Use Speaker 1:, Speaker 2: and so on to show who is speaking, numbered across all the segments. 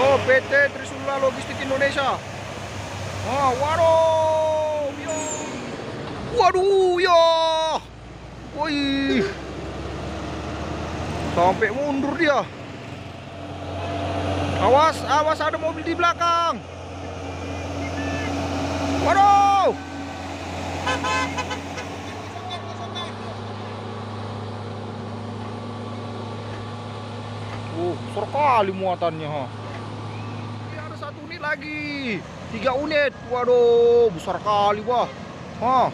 Speaker 1: Oh, PT Trisula Logistik Indonesia. Oh, waduh, ya. Waduh, ya. Woi. Sampai mundur dia. Awas, awas, ada mobil di belakang. Waduh. Besar kali muatannya, ha. Ini ada 1 unit lagi, 3 unit. Waduh, besar kali, wah. Ha.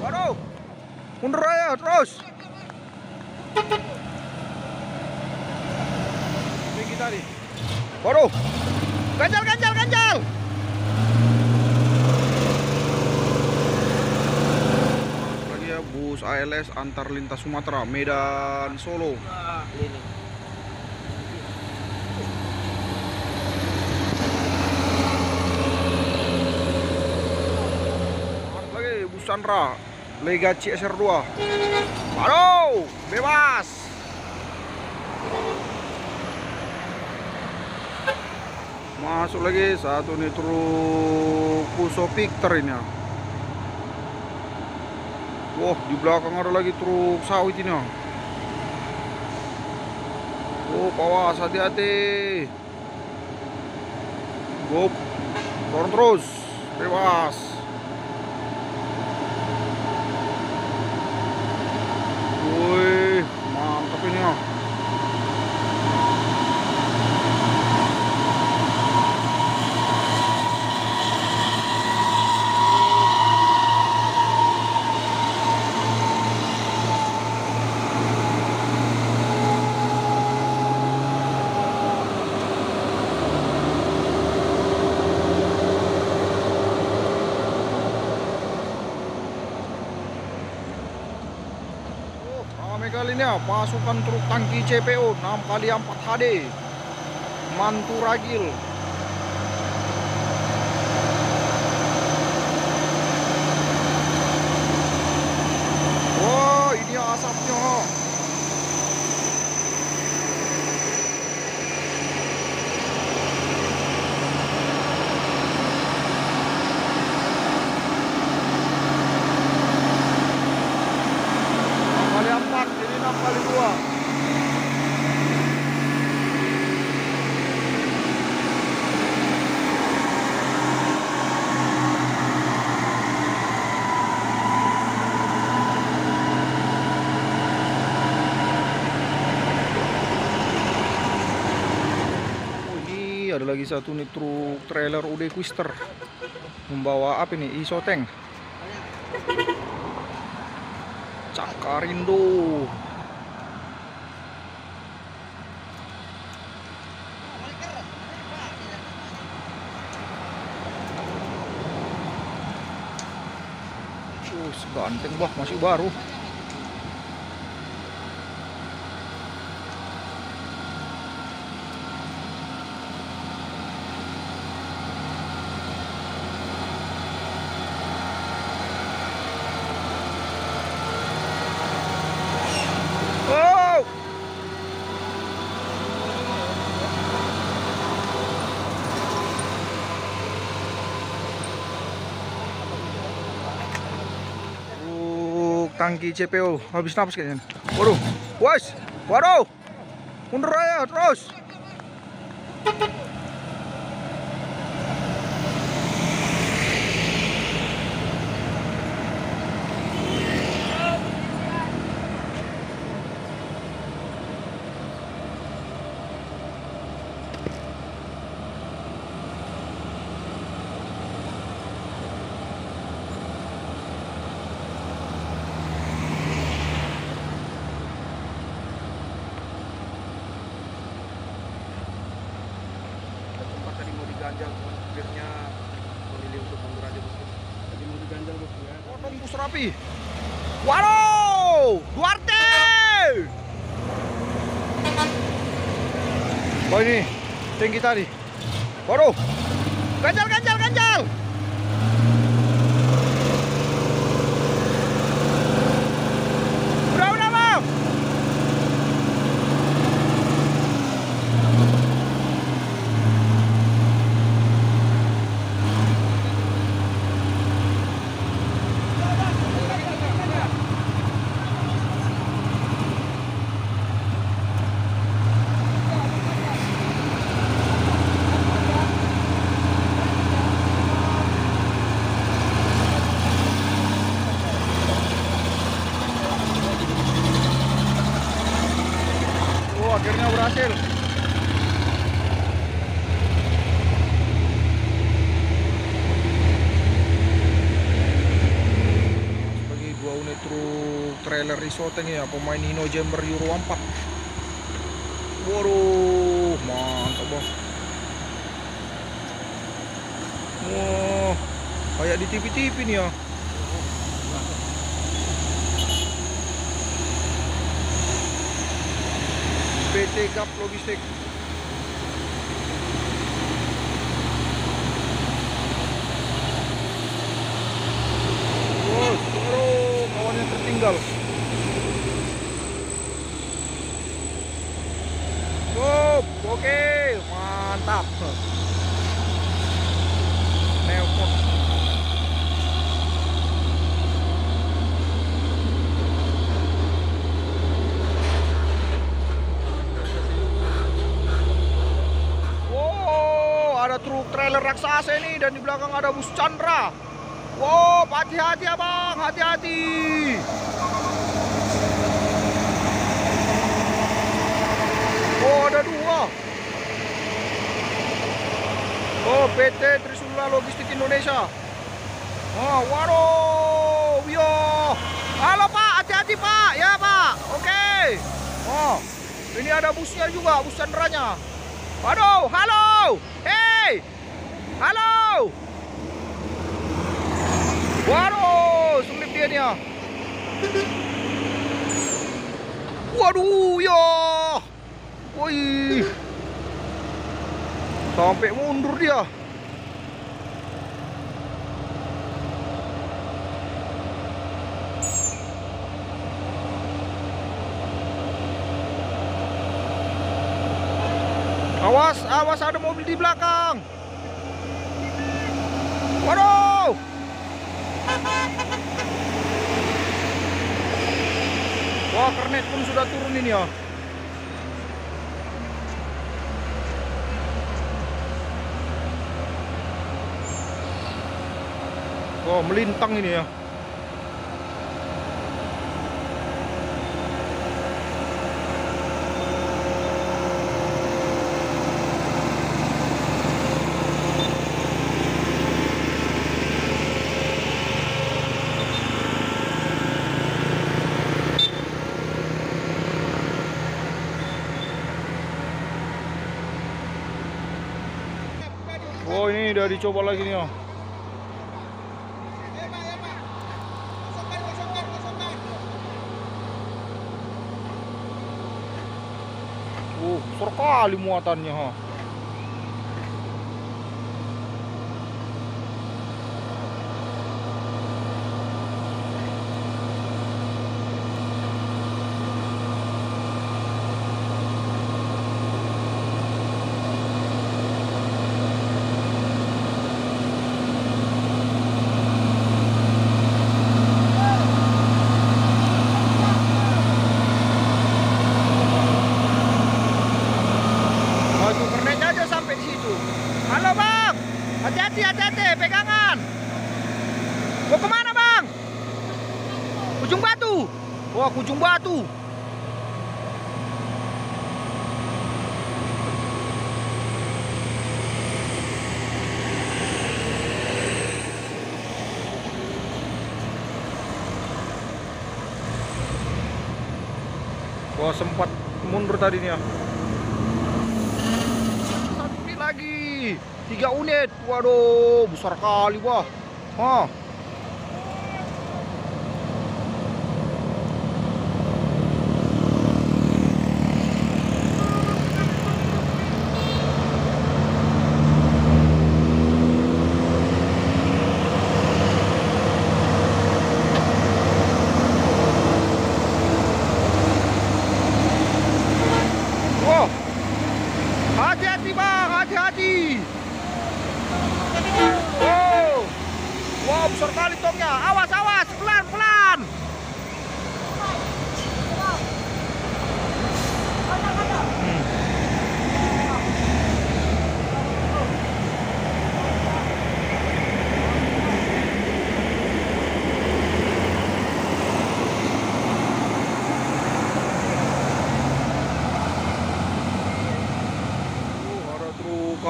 Speaker 1: Waduh, mundur aja terus. Tinggi tadi. Waduh, ganjal, ganjal, ganjal. Lagi ya, bus ALS antar lintas Sumatera, Medan, Solo. Lagi bus Sandra, Lega CSR2. Aduh, bebas. Masuk lagi 1 nih truk Fuso Victor ini ya. Wah, di belakang ada lagi truk sawit ini ya. Oh, awas, hati-hati. Gop, dorong terus, bebas. Wih, mantap ini ya. Ramai kali ini ya, pasukan truk tangki CPO 6x4 HD Mantu Ragil. Wah, ini asapnya. Kali 4, ini 6x2. Ada lagi 1 nih truk trailer UD Twister membawa apa ini, Isoteng Cakarindo. Ganteng bah, masih baru. Tangki CPO habis napas kayaknya. Waduh, wes, waduh, mundur aja terus. Ganjal, supirnya memilih untuk mundur aja bos. Tadi mau diganjal bos ya. Potong bus rapi. Waduh, Duarte. Oh ini tinggi tadi. Waduh, ganjal, ganjal, ganjal. Udah bang. akhirnya berhasil. Sebagai 2 unit truk trailer Isoteng ya, pemain Hino Jember Euro 4. Waduh, mantap bos. Wah, kayak di TV-TV nih ya. PT Gap Logistik. Bos, waduh, kawannya tertinggal. Oke, mantap. Nelpon. Wow, ada truk trailer raksasa ini dan di belakang ada bus Chandra. Wow, hati-hati abang, hati-hati. Oh, ada 2. Oh, PT Trisula Logistik Indonesia. Oh, waduh, yo. Halo Pak, hati-hati Pak. Ya Pak, oke. Oh, ini ada busnya juga, bus Chandranya. Waduh, halo. Hey, halo. Waduh, selip dia nih ya. Waduh, yo. Wih, sampai mundur dia. Awas, awas, ada mobil di belakang. Waduh. Wah, kernet pun sudah turun ini ya. Oh, melintang ini ya. Oh, ini udah dicoba lagi nih ya. Besar kali muatannya ha. Halo bang, hati-hati, hati-hati, pegangan. Mau kemana bang? Ujung Batu. Wah, Ujung Batu. Wah, sempat mundur tadi nih ya. Lagi 3 unit, waduh, besar kali wah. Hah. Wah, hati-hati bang, hati-hati. Wow, wow, besar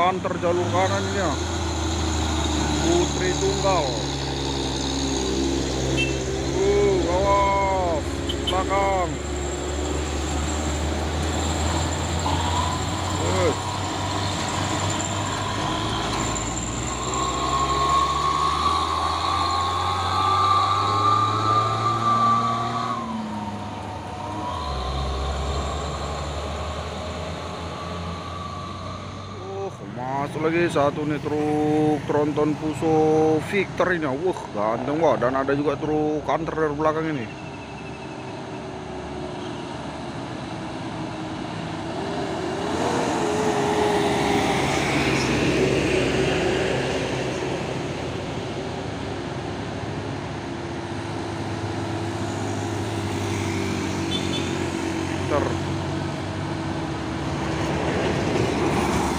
Speaker 1: canter jalur kanan ini ya. Putri tunggal. Awas belakang. Masuk lagi satu nih truk tronton Fuso Victor ini. Wah, ganteng wah, dan ada juga truk kanter dari belakang ini.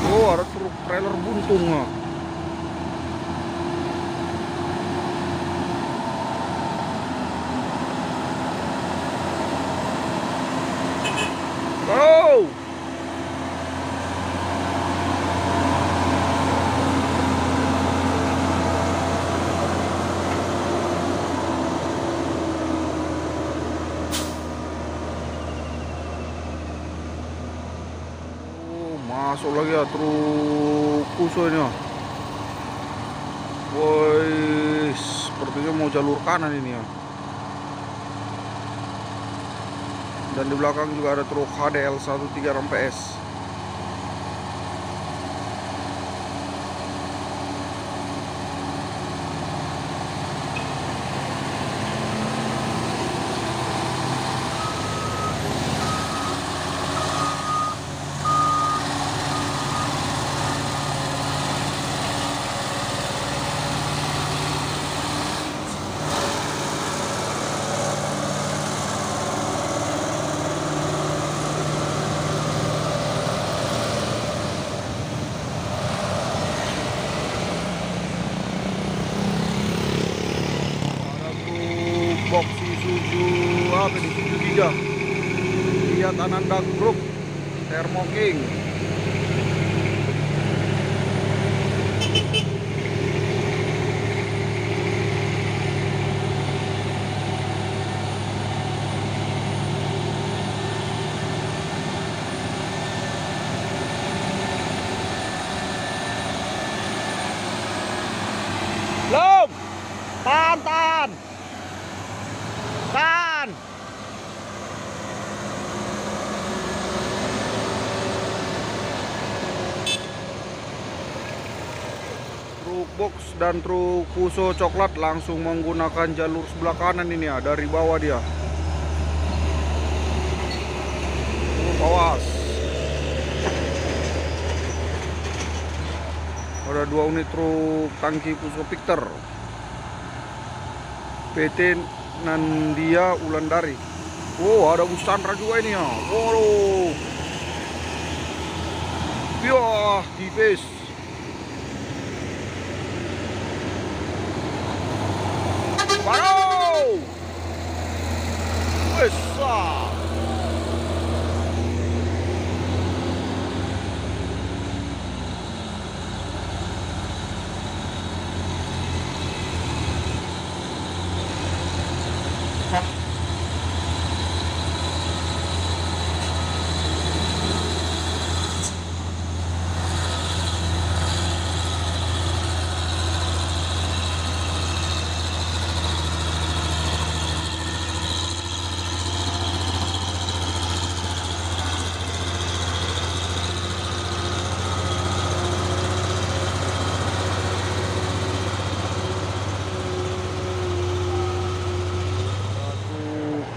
Speaker 1: Oh, ada truk trailer buntung. Oh. Masuk lagi ya truk Fuso ini. Woi, sepertinya mau jalur kanan ini ya. Dan di belakang juga ada truk HDL 13 PS. Box Isuzu apa ini, Isuzu Giga, Fiat Ananda Group, Thermo King. Belum, tahan. Tahan. Truk box dan truk Fuso coklat langsung menggunakan jalur sebelah kanan ini ya, dari bawah dia. Awas. Ada 2 unit truk tangki Fuso Victor PT Nandia Wulandari. Oh, ada bus Sandra juga ini ya. Waduh. Wah, tipis. Baru. Besar.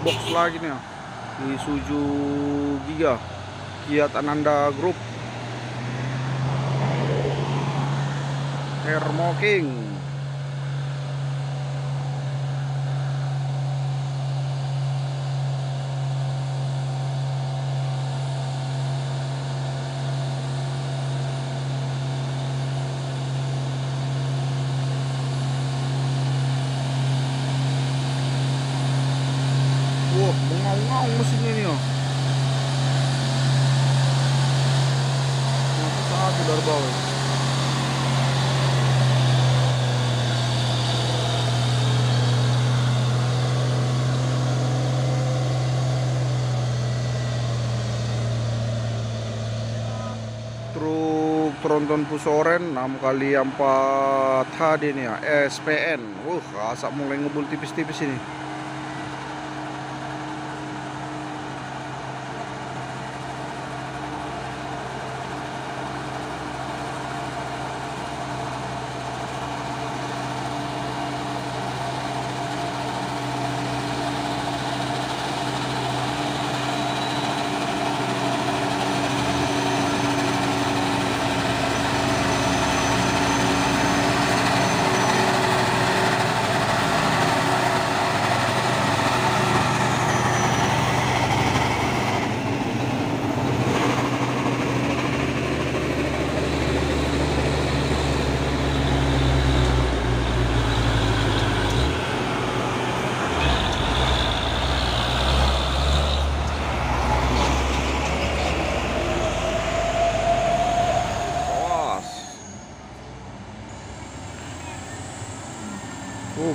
Speaker 1: Box lagi nih ya, Isuzu Giga, Fiat Ananda Group, Thermo King. Wah, mengaung-ngaung mesinnya ini ya. Satu dari bawah. truk tronton pusoren 6x4 HD nih ya, SPN. Asap mulai ngebul tipis-tipis ini.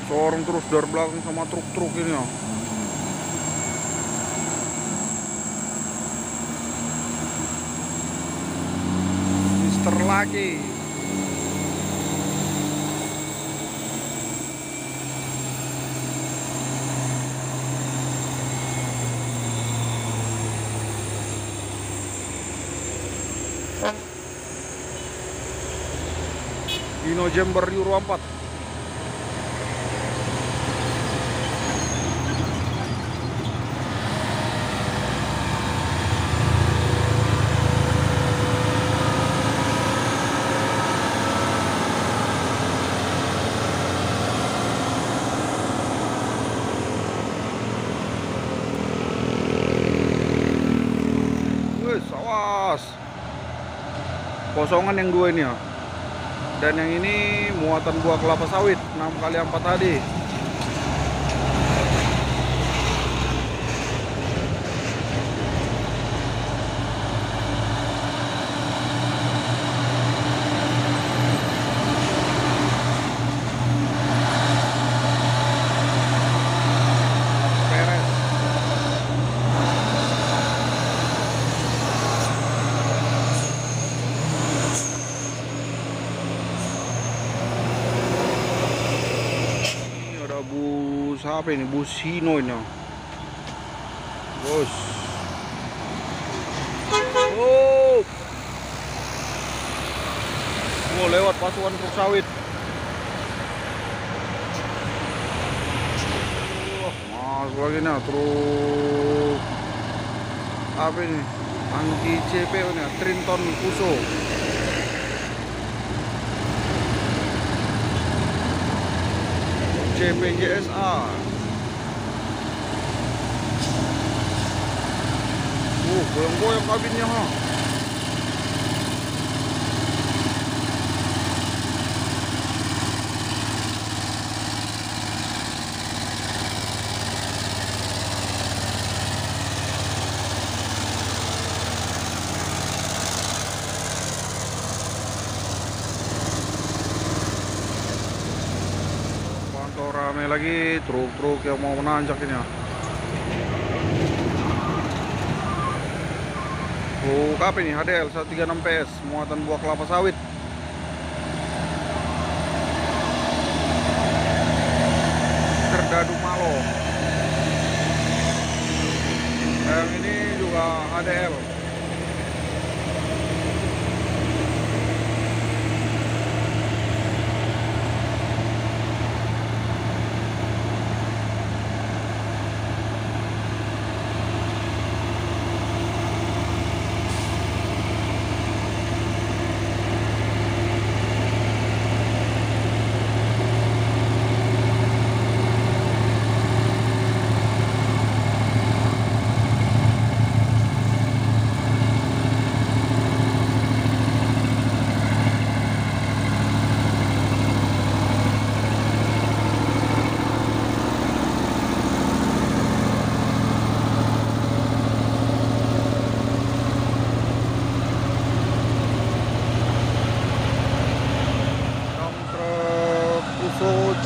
Speaker 1: Seorang terus dari belakang sama truk-truk ini ya. Mister lagi. Dino Jember Euro 4. Awas, kosongan yang dua ini ya, dan yang ini muatan buah kelapa sawit 6x4 HD. Bus apa ini? Bus Hino ini, bos. Lewat pasukan truk sawit. Masuk lagi nih truk apa ini? Anti CPO nih, Trinton Puso. CPJSA. Goyang-goyang kabinnya, ha. Ramai lagi truk-truk yang mau menanjak ini ya. Truk apa ini? HDL 136 PS muatan buah kelapa sawit. Serdadu Malo. Yang ini juga HDL.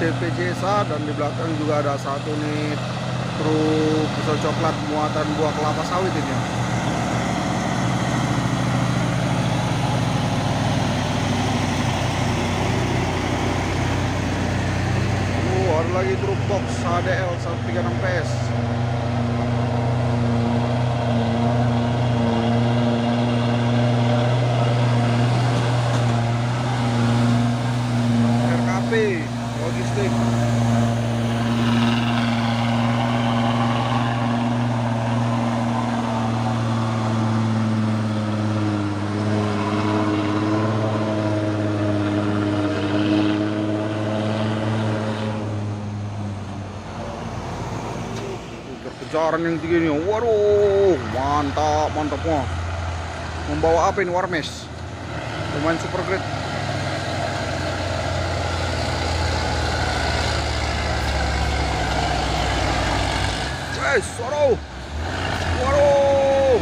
Speaker 1: CPJSA, dan di belakang juga ada satu nih truk pisau coklat muatan buah kelapa sawit ini. Ada lagi truk box HDL 136 PS. RKP logistik. Kejaran yang tinggi nih, waduh, mantap, mantap wah. Membawa apa ini Warmes? Pemain super grade. Wes, waduh, waduh.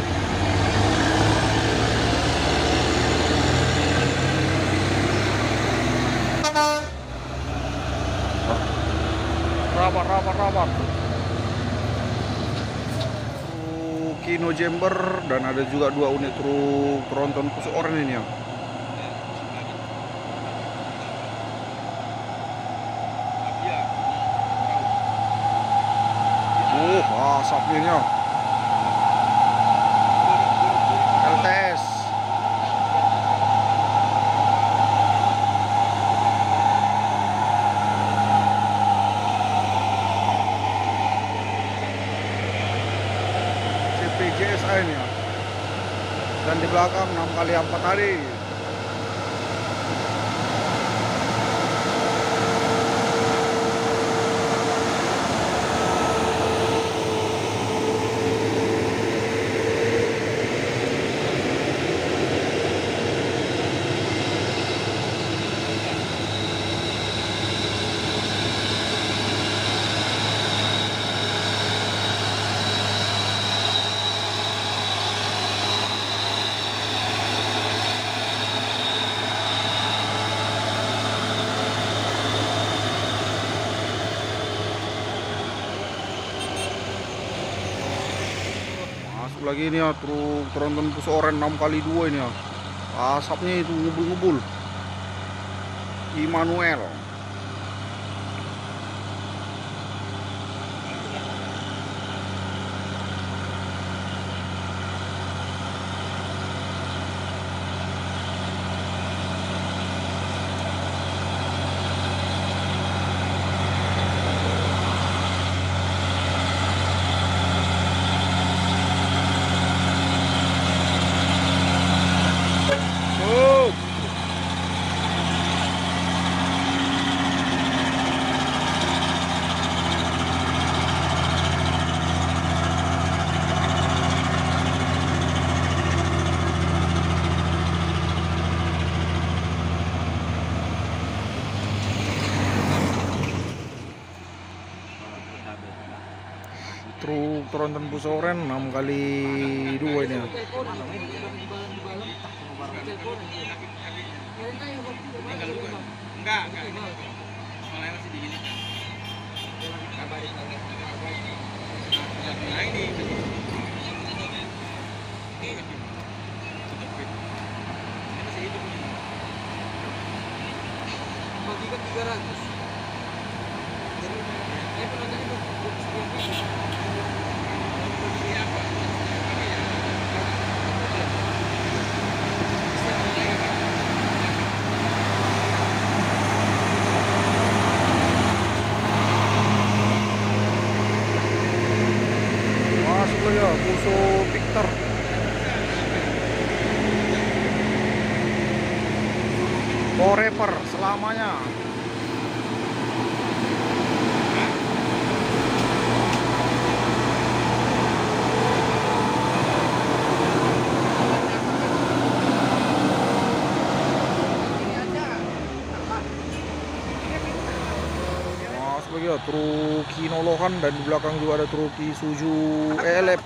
Speaker 1: Rapat. Kino Jember, dan ada juga 2 unit truk tronton khusus oranye ini ya. Asapnya LTS. CPJSA ini ya. Dan di belakang 6x4 tadi. Lagi ini ya, truk tronton pus oren 6x2 ini ya. Asapnya itu ngebul-ngebul. Immanuel. Truk tronton bus oren 6x2 ini ya.
Speaker 2: Enggak. Soalnya masih diginikan. Nah, ini. Masih hidup ini. Bagikan 300. Jadi, penonton itu
Speaker 1: ya, musuh Victor. Forever selamanya. Ya, truk Kinolohan, dan di belakang juga ada truk Isuzu ELF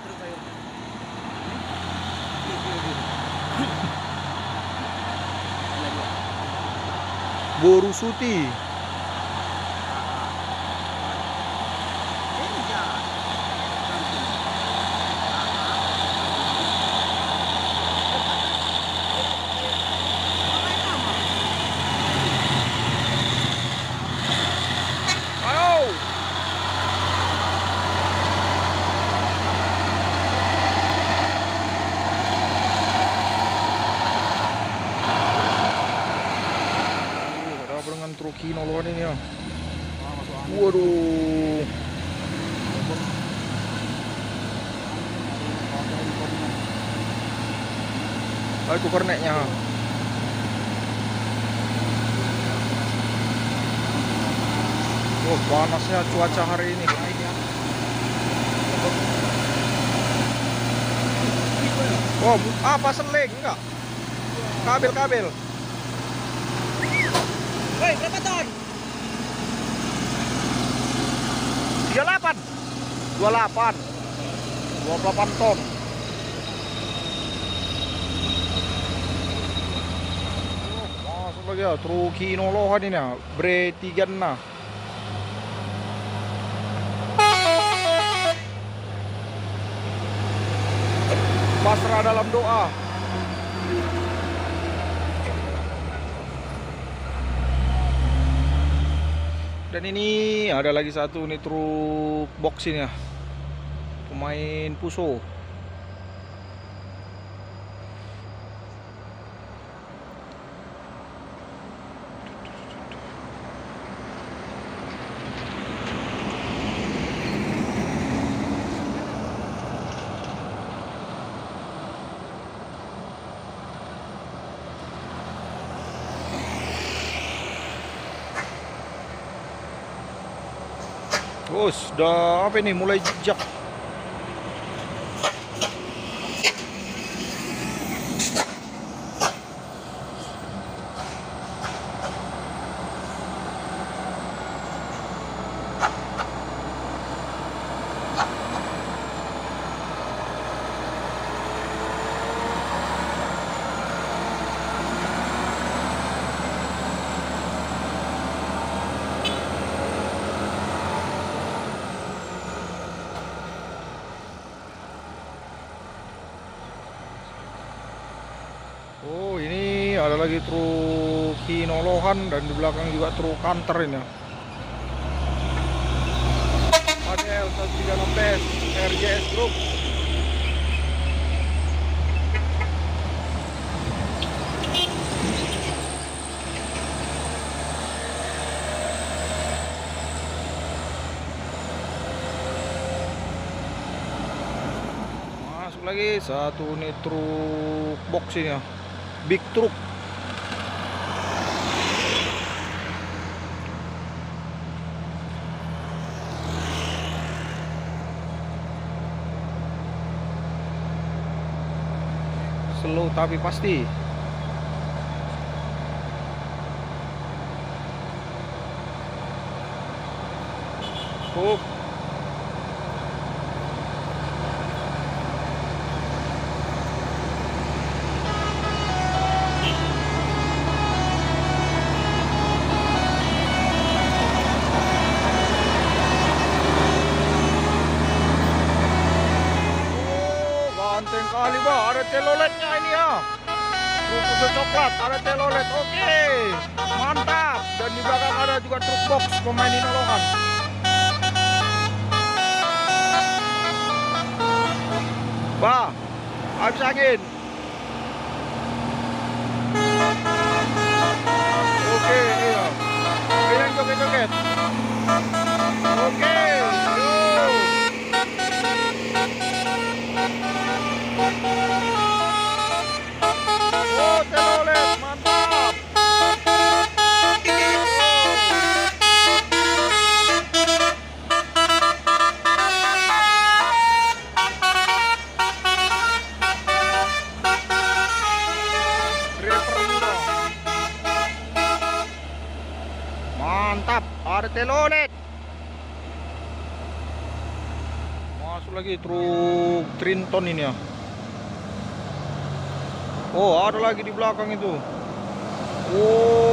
Speaker 1: Borusuti. Ayo. kinoloan ini ya.
Speaker 2: Masuk angin.
Speaker 1: Waduh. Itu kerneknya. Oh, panasnya cuaca hari ini. Oh, apa seling enggak? Kabel-kabel.
Speaker 2: Woi, berapa ton?
Speaker 1: 38. 28 ton. Oh, masuk lagi ya, truk kinolohan ini ya, Bre 36. Pasrah dalam doa. Dan ini ada lagi satu nih truk box ini ya, pemain Puso. Oh, sudah apa ini, mulai jejak. Oh, ini ada lagi truk kinolohan dan di belakang juga truk kanter ini. ADL 136PS RJS Group. Masuk lagi satu nih truk box ini ya. Big truck. Slow tapi pasti. Oh. Ganteng kali Pak, ada teloletnya ini ya. Truk coklat, ada telolet. Oke, mantap. Dan di belakang ada juga truk box pemain kinolohan. Bah, habis angin. Oke, iya. Ini joget-joget. Oke, yuk. Oh, telolet, mantap. Mantap, ada telolet. Masuk lagi truk Trinton ini ya. Oh, ada lagi di belakang itu. Oh,